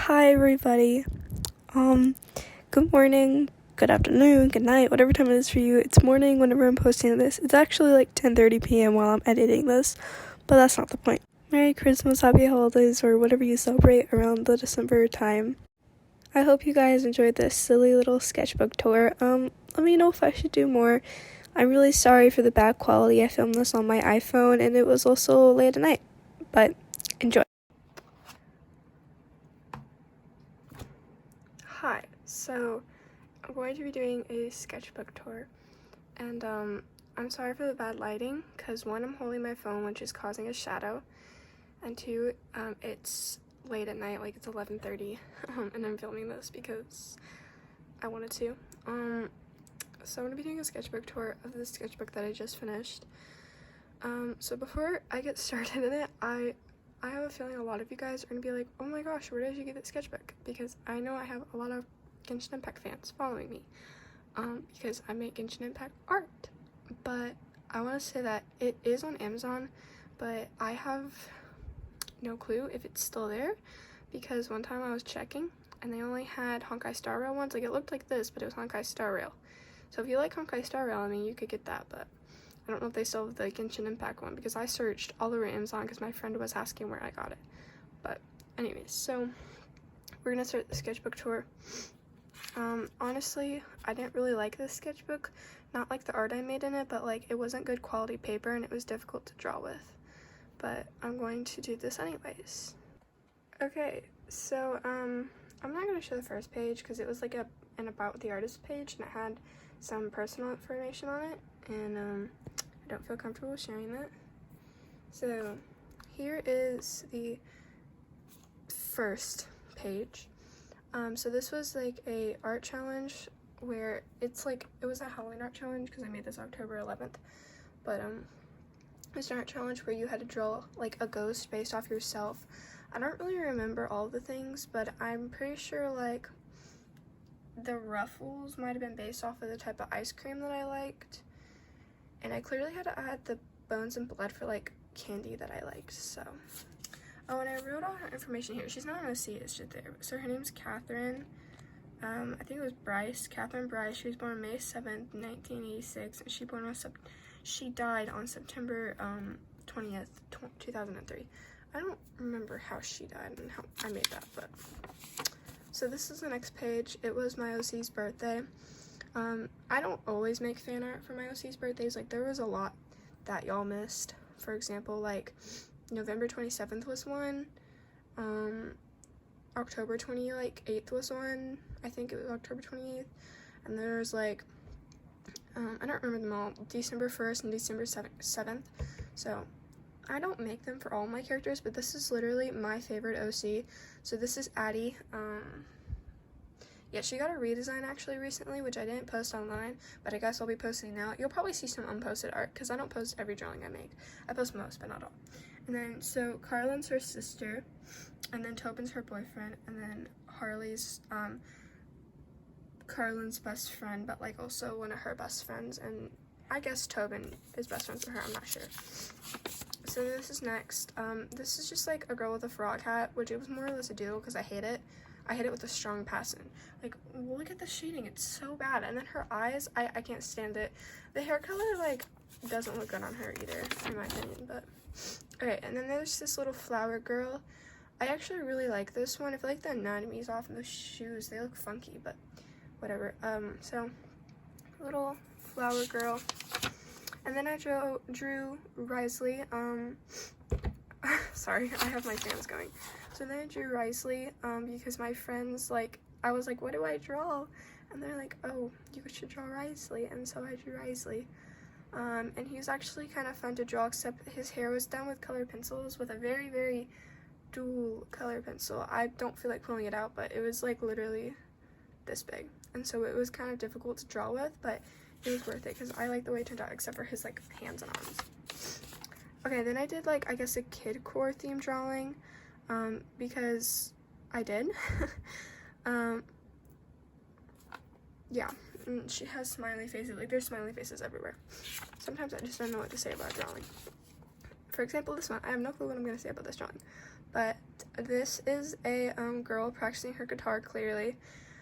Hi everybody. Good morning, good afternoon, good night, whatever time it is for you. It's morning whenever I'm posting this. It's actually like 10:30 p.m. while I'm editing this, but that's not the point. Merry Christmas, happy holidays, or whatever you celebrate around the December time. I hope you guys enjoyed this silly little sketchbook tour. Let me know if I should do more. I'm really sorry for the bad quality. I filmed this on my iPhone and it was also late at night, but enjoy. Hi, so I'm going to be doing a sketchbook tour, and I'm sorry for the bad lighting, because one, I'm holding my phone, which is causing a shadow, and two, it's late at night, like it's 11:30, and I'm filming this because I wanted to. So I'm going to be doing a sketchbook tour of the sketchbook that I just finished. So before I get started in it, I have a feeling a lot of you guys are going to be like, oh my gosh, where did you get that sketchbook? Because I know I have a lot of Genshin Impact fans following me, because I make Genshin Impact art. But I want to say that it is on Amazon, but I have no clue if it's still there, because one time I was checking and they only had Honkai Star Rail ones. Like, it looked like this, but it was Honkai Star Rail. So if you like Honkai Star Rail, I mean, you could get that, but I don't know if they still have the Genshin Impact one, because I searched all over Amazon because my friend was asking where I got it. But anyways, so we're gonna start the sketchbook tour. Honestly, I didn't really like this sketchbook. Not like the art I made in it, but like it wasn't good quality paper and it was difficult to draw with. But I'm going to do this anyways. Okay, so I'm not gonna show the first page because it was like an about the artist page and it had some personal information on it, and I don't feel comfortable sharing that. So here is the first page. So this was like a art challenge where it's like, it was a Halloween art challenge because I made this October 11th, but it's an art challenge where you had to draw like a ghost based off yourself. I don't really remember all the things, but I'm pretty sure like the ruffles might have been based off of the type of ice cream that I liked, and I clearly had to add the bones and blood for like candy that I liked. So oh, and I wrote all her information here. She's not on OC, it's just there. So her name's Catherine. I think it was Bryce, Catherine Bryce. She was born May 7th, 1986, and she died on September 20th, 2003. I don't remember how she died and how I made that, but so this is the next page. It was my OC's birthday. I don't always make fan art for my OC's birthdays. Like, there was a lot that y'all missed. For example, like November 27th was one, October 28th was one, I think it was October 28th, and there's like, I don't remember them all, December 1st and December 7th, so I don't make them for all my characters, but this is literally my favorite OC. So this is Addie. Yeah, she got a redesign actually recently, which I didn't post online, but I guess I'll be posting now. You'll probably see some unposted art, because I don't post every drawing I make. I post most, but not all. And then, so Carlin's her sister, and then Tobin's her boyfriend, and then Harley's Carlin's best friend, but like also one of her best friends, and I guess Tobin is best friends with her, I'm not sure. So this is next. This is just like a girl with a frog hat, which it was more or less a doodle because I hate it. I hate it with a strong passion. Like, look at the shading, it's so bad. And then her eyes, I can't stand it. The hair color, like, doesn't look good on her either, in my opinion, but okay. And then there's this little flower girl. I actually really like this one. I feel like the anatomy's off, and those shoes, they look funky, but whatever. So little flower girl. And then I drew Risley. Sorry, I have my fans going. So then I drew Risley, because my friends, like, I was like, what do I draw? And they're like, oh, you should draw Risley. And so I drew Risley. And he was actually kind of fun to draw, except his hair was done with colored pencils, with a very, very dual color pencil. I don't feel like pulling it out, but it was like literally this big. And so it was kind of difficult to draw with, but it was worth it because I like the way it turned out, except for his like hands and arms. Okay, then I did like, I guess, a kid core theme drawing, because I did. Yeah, and she has smiley faces. Like, there's smiley faces everywhere. Sometimes I just don't know what to say about drawing. For example, this one, I have no clue what I'm going to say about this drawing, but this is a girl practicing her guitar. Clearly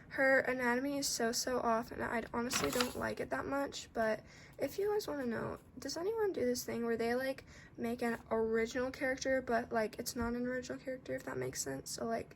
her anatomy is so off, and I honestly don't like it that much. But if you guys want to know, does anyone do this thing where they like make an original character but like it's not an original character, if that makes sense? So like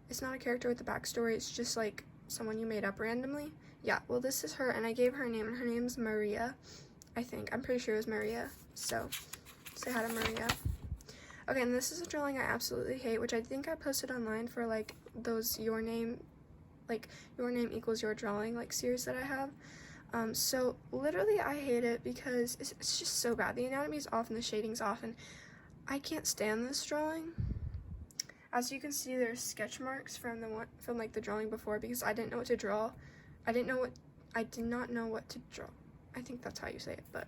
it's not a character with a backstory, it's just like someone you made up randomly. Yeah, well this is her, and I gave her a name, and her name's Maria. I'm pretty sure it was Maria, so say hi to Maria. Okay, and this is a drawing I absolutely hate, which I think I posted online for like those your name equals your drawing like series that I have. So literally I hate it because it's just so bad. The anatomy is off and the shading's off, and I can't stand this drawing. As you can see, there's sketch marks from like the drawing before, because I didn't know what to draw. I did not know what to draw. I think that's how you say it, but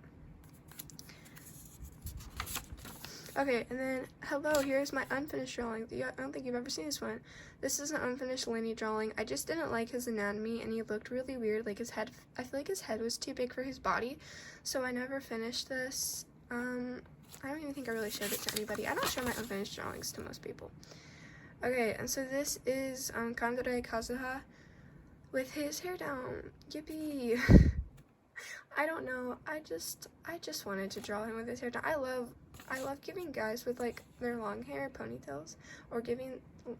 okay. And then hello, here's my unfinished drawing. I don't think you've ever seen this one. This is an unfinished Lenny drawing. I just didn't like his anatomy, and he looked really weird. Like his head, I feel like his head was too big for his body, so I never finished this. I don't even think I really showed it to anybody. I don't show my unfinished drawings to most people. Okay, and so this is Kandare Kazuha with his hair down. Yippee! I don't know. I just wanted to draw him with his hair down. I love giving guys with like their long hair ponytails, or giving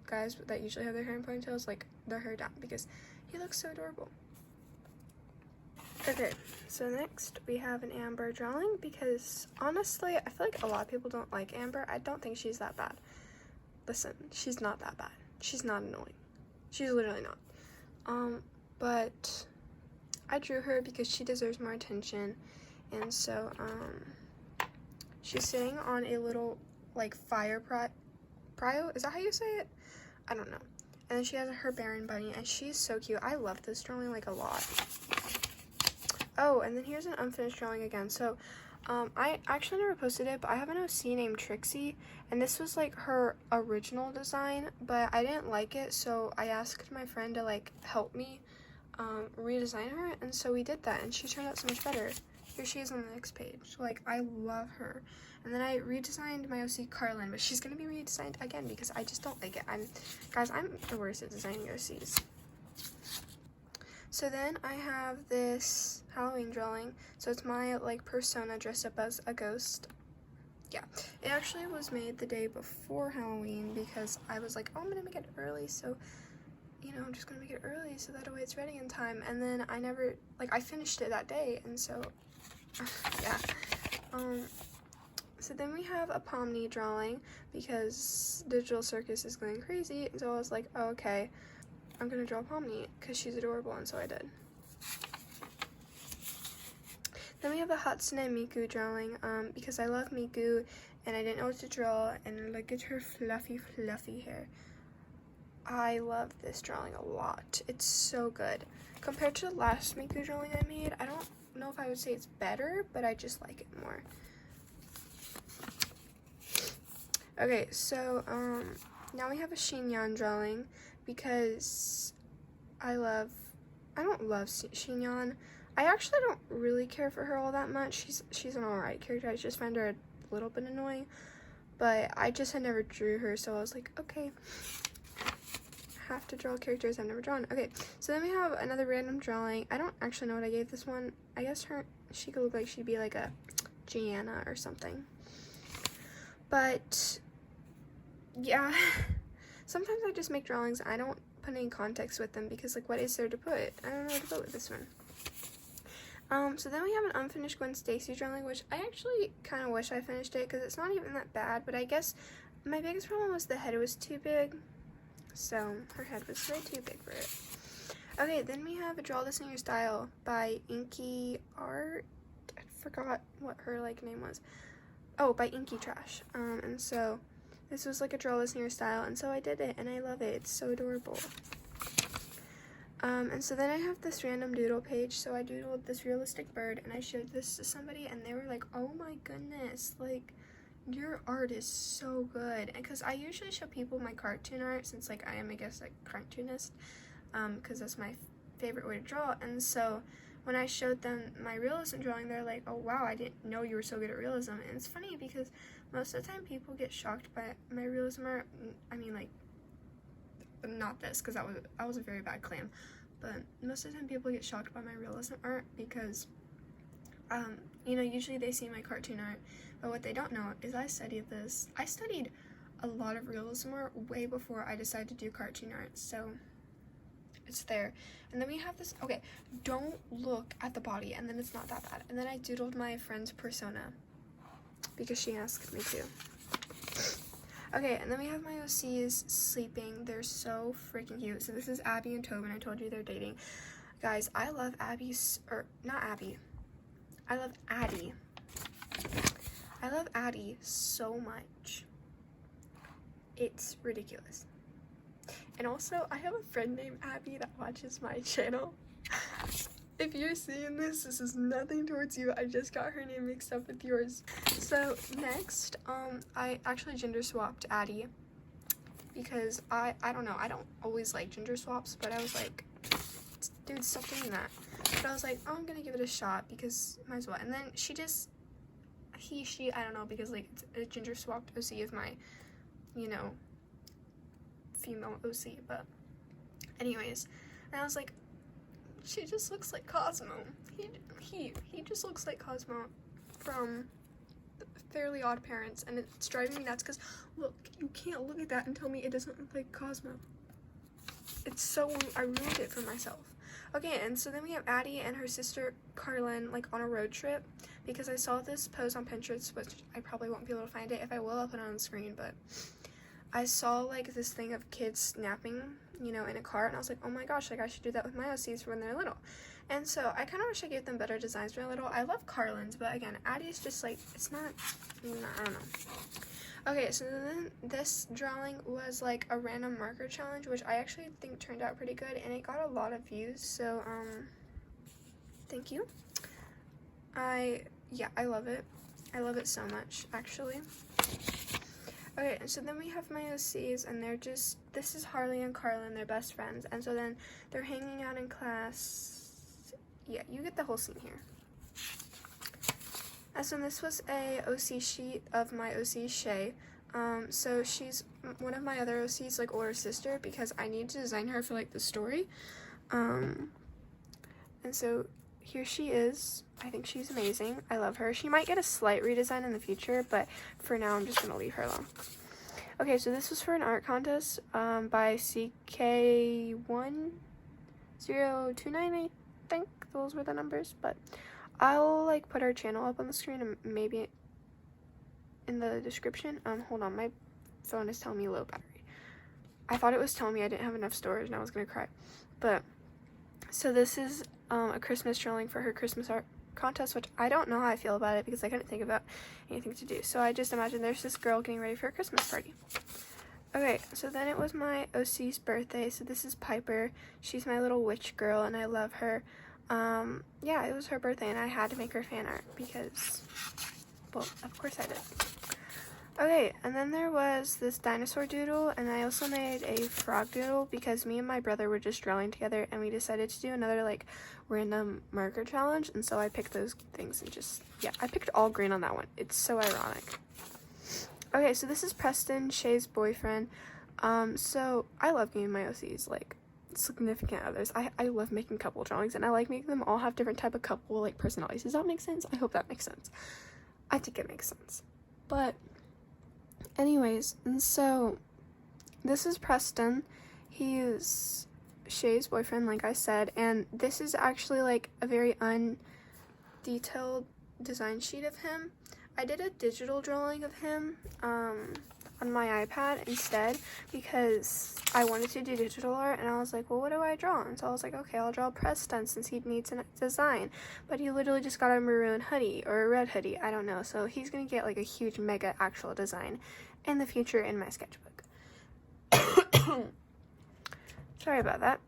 guys that usually have their hair in ponytails like their hair down, because he looks so adorable. Okay, so next we have an Amber drawing, because honestly I feel like a lot of people don't like Amber. I don't think she's that bad. Listen, she's not that bad. She's not annoying. She's literally not. But I drew her because she deserves more attention, and so she's sitting on a little like fire prio. Is that how you say it? I don't know. And then she has her Baron bunny, and she's so cute. I love this drawing like a lot. Oh, and then here's an unfinished drawing again. So I actually never posted it, but I have an OC named Trixie, and this was like her original design, but I didn't like it, so I asked my friend to like help me redesign her, and so we did that, and she turned out so much better. Here she is on the next page. Like, I love her. And then I redesigned my OC Carlin, but she's gonna be redesigned again because I just don't like it. I'm the worst at designing OCs. So then I have this Halloween drawing. So it's my like persona dressed up as a ghost. Yeah, it actually was made the day before Halloween because I was like, oh, I'm gonna make it early, so you know, I'm just gonna make it early so that way it's ready in time. And then I finished it that day, and so yeah. So then we have a Pomni drawing because Digital Circus is going crazy, and so I was like, oh, okay, I'm gonna draw Pomni because she's adorable, and so I did. Then we have a Hatsune Miku drawing because I love Miku and I didn't know what to draw, and look at her fluffy hair. I love this drawing a lot. It's so good. Compared to the last Miku drawing I made, I don't know if I would say it's better, but I just like it more. Okay, so now we have a Shinyan drawing because I don't love Shinyan. I actually don't really care for her all that much. She's an alright character. I just find her a little bit annoying, but I just had never drew her, so I was like, okay, have to draw characters I've never drawn. Okay, so then we have another random drawing. I don't actually know what I gave this one. I guess she could look like she'd be like a Gianna or something. But yeah, sometimes I just make drawings. I don't put any context with them because like what is there to put? I don't know what to put with this one. So then we have an unfinished Gwen Stacy drawing, which I actually kind of wish I finished it because it's not even that bad, but I guess my biggest problem was the head was too big. So her head was way too big for it. Okay, then we have a Draw This in Your Style by Inky Art. I forgot what her like name was. Oh, by Inky Trash. And so this was like a Draw This in Your Style, and so I did it, and I love it. It's so adorable. And so then I have this random doodle page. So I doodled this realistic bird, and I showed this to somebody, and they were like, oh my goodness, like, your art is so good. And because I usually show people my cartoon art, since like I am, I guess, like cartoonist, because that's my favorite way to draw. And so when I showed them my realism drawing, they're like, oh wow, I didn't know you were so good at realism. And it's funny because most of the time people get shocked by my realism art. I mean, like, not this, because I was a very bad clam, but most of the time people get shocked by my realism art because you know, usually they see my cartoon art, but what they don't know is I studied this. I studied a lot of realism art way before I decided to do cartoon art, so it's there. And then we have this, okay, don't look at the body, and then it's not that bad. And then I doodled my friend's persona because she asked me to. Okay, and then we have my OCs sleeping. They're so freaking cute. So this is Abby and Tobin. I told you they're dating. Guys, I love Abby's, or not Abby. I love Addie. I love Addie so much. It's ridiculous. And also, I have a friend named Abby that watches my channel. If you're seeing this, this is nothing towards you. I just got her name mixed up with yours. So next, I actually gender swapped Addie because I don't know, I don't always like gender swaps, but I was like, dude, stop doing that. But I was like, oh, I'm gonna give it a shot because might as well. And then she, I don't know, because like it's a gender swapped OC of my, you know, female OC. But anyways, and I was like, she just looks like Cosmo. He just looks like Cosmo from Fairly Odd Parents, and it's driving me nuts because look, you can't look at that and tell me it doesn't look like Cosmo. It's so, I ruined it for myself. Okay, and so then we have Addie and her sister Carlin like on a road trip because I saw this post on Pinterest, which I probably won't be able to find it. If I will, I'll put it on the screen, but I saw like this thing of kids napping, you know, in a car, and I was like, oh my gosh, like I should do that with my OCs for when they're little. And so I kind of wish I gave them better designs when they're little. I love Carlin's, but again, Addie's just like, it's not, I don't know. Okay, so then this drawing was like a random marker challenge, which I actually think turned out pretty good, and it got a lot of views, so, thank you. Yeah, I love it. I love it so much, actually. Okay, so then we have my OCs, and they're just, this is Harley and Carlin, they're best friends, and so then they're hanging out in class. Yeah, you get the whole scene here. And so this was a OC sheet of my OC Shay. So she's one of my other OC's like older sister because I need to design her for like the story. And so here she is. I think she's amazing. I love her. She might get a slight redesign in the future, but for now I'm just gonna leave her alone. Okay, so this was for an art contest by CK1029, I think those were the numbers, but I'll like put our channel up on the screen and maybe in the description. Hold on, my phone is telling me low battery. I thought it was telling me I didn't have enough storage and I was gonna cry. But so this is a Christmas drawing for her Christmas art contest, which I don't know how I feel about it because I couldn't think about anything to do. So I just imagined there's this girl getting ready for a Christmas party. Okay, so then it was my OC's birthday. So this is Piper. She's my little witch girl and I love her. Yeah, it was her birthday and I had to make her fan art because, well, of course I did. Okay, and then there was this dinosaur doodle, and I also made a frog doodle because me and my brother were just drawing together and we decided to do another like random marker challenge, and so I picked those things and just, yeah, I picked all green on that one. It's so ironic. Okay, so this is Preston, Shay's boyfriend. So I love giving my OCs like significant others. I love making couple drawings, and I like making them all have different type of couple like personalities. Does that make sense? I hope that makes sense. I think it makes sense. But anyways, and so this is Preston. He is Shay's boyfriend, like I said, and this is actually like a very undetailed design sheet of him. I did a digital drawing of him on my iPad instead because I wanted to do digital art, and I was like, well, what do I draw? And so I was like, okay, I'll draw Preston since he needs a design, but he literally just got a maroon hoodie or a red hoodie, I don't know, so he's gonna get like a huge mega actual design in the future in my sketchbook. Sorry about that.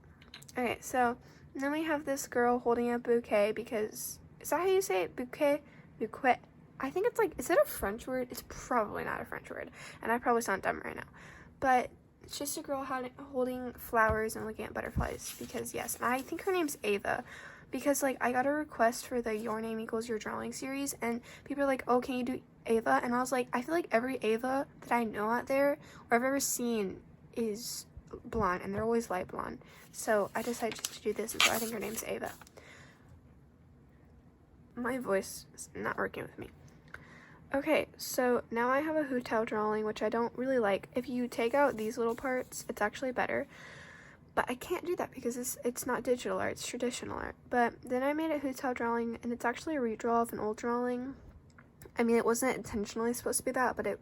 Okay, so then we have this girl holding a bouquet because, is that how you say it? Bouquet? Bouquet. I think it's like, is it a French word? It's probably not a French word, and I probably sound dumb right now, but it's just a girl holding flowers and looking at butterflies because, yes, and I think her name's Ava, because like I got a request for the Your Name Equals Your Drawing series, and people are like, oh, can you do Ava? And I was like, I feel like every Ava that I know out there or I've ever seen is blonde, and they're always light blonde. So I decided just to do this, and so I think her name's Ava. My voice is not working with me. Okay, so now I have a hotel drawing, which I don't really like. If you take out these little parts, it's actually better. But I can't do that because it's not digital art, it's traditional art. But then I made a hotel drawing, and it's actually a redraw of an old drawing. I mean, it wasn't intentionally supposed to be that, but it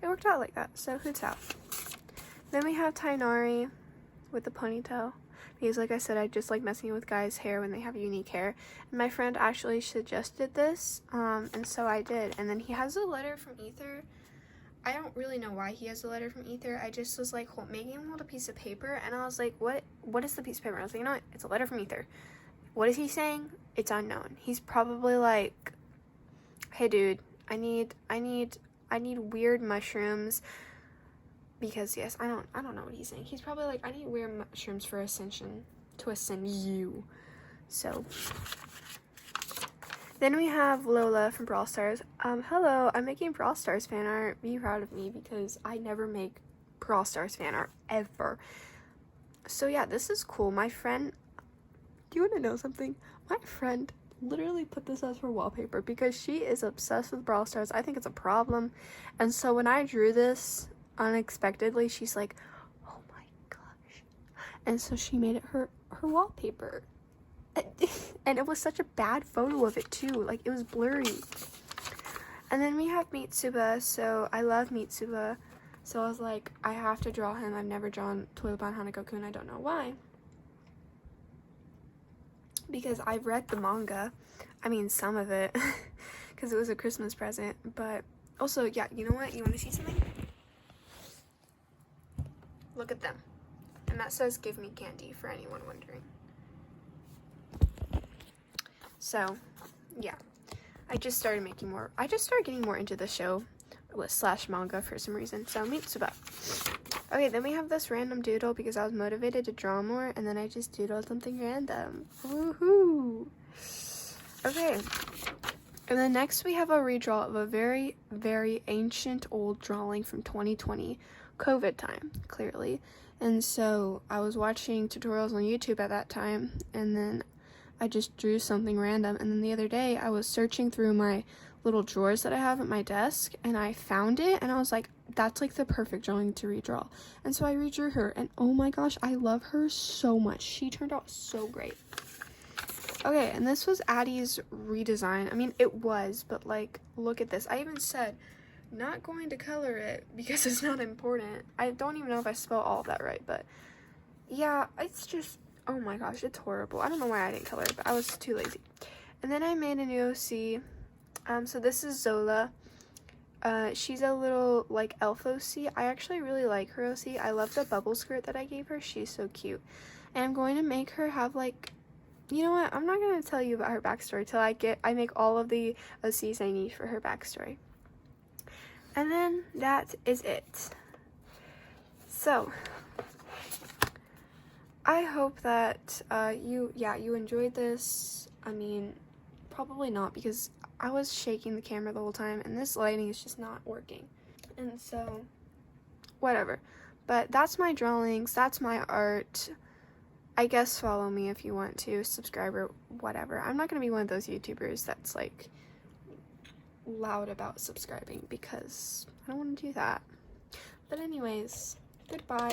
worked out like that. So hotel. Then we have Tainari with the ponytail. Because like I said, I just like messing with guys' hair when they have unique hair. And my friend actually suggested this, and so I did. And then he has a letter from Ether. I don't really know why he has a letter from Ether. I just was like making him hold a piece of paper, and I was like, what is the piece of paper? I was like, you know what? It's a letter from Ether. What is he saying? It's unknown. He's probably like, hey dude, I need weird mushrooms. Because yes, I don't know what he's saying. He's probably like, I need weird mushrooms for ascension, to ascend you. So then we have Lola from Brawl Stars. Hello, I'm making Brawl Stars fan art. Be proud of me because I never make Brawl Stars fan art ever. So yeah, this is cool. My friend, do you want to know something? My friend literally put this as her wallpaper because she is obsessed with Brawl Stars. I think it's a problem. And so when I drew this unexpectedly, she's like, oh my gosh. And so she made it her wallpaper. And it was such a bad photo of it too. Like, it was blurry. And then we have Mitsuba. So I love Mitsuba. So I was like, I have to draw him. I've never drawn Toilet Hanakoku, I don't know why. Because I've read the manga. I mean, some of it. Because it was a Christmas present. But also, yeah, you know what? You want to see something? Look at them. And that says, give me candy, for anyone wondering. So, yeah. I just started getting more into the show with / manga for some reason. So, Mitsuba. Okay, then we have this random doodle because I was motivated to draw more, and then I just doodled something random. Woohoo! Okay. And then next we have a redraw of a very, very ancient old drawing from 2020. COVID time, clearly. And so I was watching tutorials on YouTube at that time, and then I just drew something random. And then the other day I was searching through my little drawers that I have at my desk, and I found it, and I was like, that's like the perfect drawing to redraw. And so I redrew her, and oh my gosh, I love her so much. She turned out so great. Okay, and this was Addie's redesign. I mean, it was, but like, look at this. I even said not going to color it because it's not important. I don't even know if I spelled all of that right, but yeah, it's just, oh my gosh, it's horrible. I don't know why I didn't color it, but I was too lazy. And then I made a new OC. So this is Zola. She's a little like elf OC. I actually really like her OC. I love the bubble skirt that I gave her. She's so cute. And I'm going to make her have like, you know what, I'm not going to tell you about her backstory till I make all of the OCs I need for her backstory. And then that is it. So I hope that you enjoyed this. I mean, probably not, because I was shaking the camera the whole time and this lighting is just not working. And so whatever. But that's my drawings, that's my art. I guess follow me if you want to, subscribe or whatever. I'm not gonna be one of those YouTubers that's like loud about subscribing because I don't want to do that. But anyways, goodbye.